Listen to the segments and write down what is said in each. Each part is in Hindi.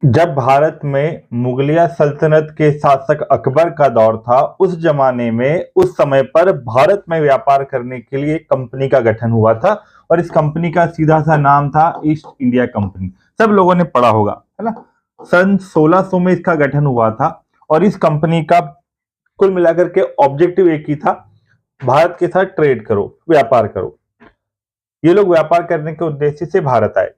जब भारत में मुगलिया सल्तनत के शासक अकबर का दौर था, उस जमाने में उस समय पर भारत में व्यापार करने के लिए एक कंपनी का गठन हुआ था और इस कंपनी का सीधा सा नाम था ईस्ट इंडिया कंपनी। सब लोगों ने पढ़ा होगा, है ना। सन 1600 में इसका गठन हुआ था और इस कंपनी का कुल मिलाकर के ऑब्जेक्टिव एक ही था, भारत के साथ ट्रेड करो, व्यापार करो। ये लोग व्यापार करने के उद्देश्य से भारत आए।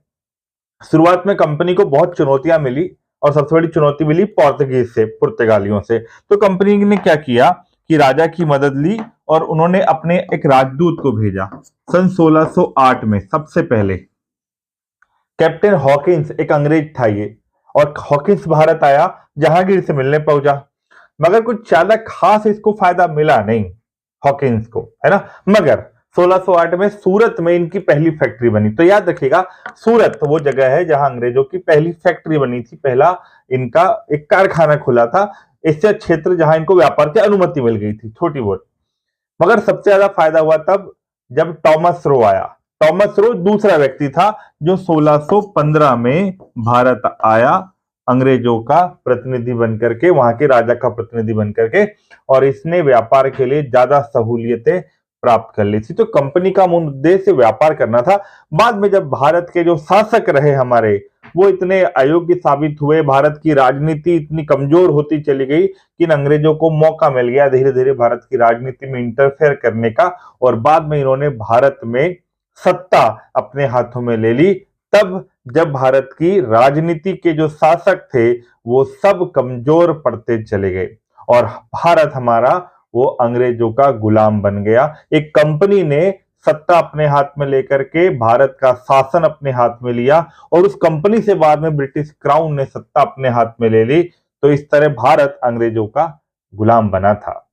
शुरुआत में कंपनी को बहुत चुनौतियां मिली और सबसे बड़ी चुनौती मिली पोर्तुगीज से, पुर्तगालियों से। तो कंपनी ने क्या किया कि राजा की मदद ली और उन्होंने अपने एक राजदूत को भेजा। सन 1608 में सबसे पहले कैप्टन हॉकिंस, एक अंग्रेज था ये, और हॉकिंस भारत आया, जहांगीर से मिलने पहुंचा। मगर कुछ ज्यादा खास इसको फायदा मिला नहीं हॉकिंस को, है ना। मगर 1608 में सूरत में इनकी पहली फैक्ट्री बनी। तो याद रखिएगा, सूरत वो जगह है जहां अंग्रेजों की पहली फैक्ट्री बनी थी, पहला इनका एक कारखाना खुला था। इससे क्षेत्र जहां इनको व्यापार की अनुमति मिल गई थी, छोटी बहुत। मगर सबसे ज्यादा फायदा हुआ तब जब टॉमस रो आया। टॉमस रो दूसरा व्यक्ति था जो 1615 में भारत आया, अंग्रेजों का प्रतिनिधि बनकर के, वहां के राजा का प्रतिनिधि बनकर के, और इसने व्यापार के लिए ज्यादा सहूलियतें प्राप्त कर ली थी। तो कंपनी का मूल उद्देश्य व्यापार करना था। बाद में जब भारत के जो शासक रहे हमारे, वो इतने अयोग्य साबित हुए, भारत की राजनीति इतनी कमजोर होती चली गई कि इन अंग्रेजों को मौका मिल गया धीरे धीरे भारत की राजनीति में इंटरफेयर करने का, और बाद में इन्होंने भारत में सत्ता अपने हाथों में ले ली। तब जब भारत की राजनीति के जो शासक थे वो सब कमजोर पड़ते चले गए और भारत हमारा वो अंग्रेजों का गुलाम बन गया। एक कंपनी ने सत्ता अपने हाथ में लेकर के भारत का शासन अपने हाथ में लिया और उस कंपनी से बाद में ब्रिटिश क्राउन ने सत्ता अपने हाथ में ले ली। तो इस तरह भारत अंग्रेजों का गुलाम बना था।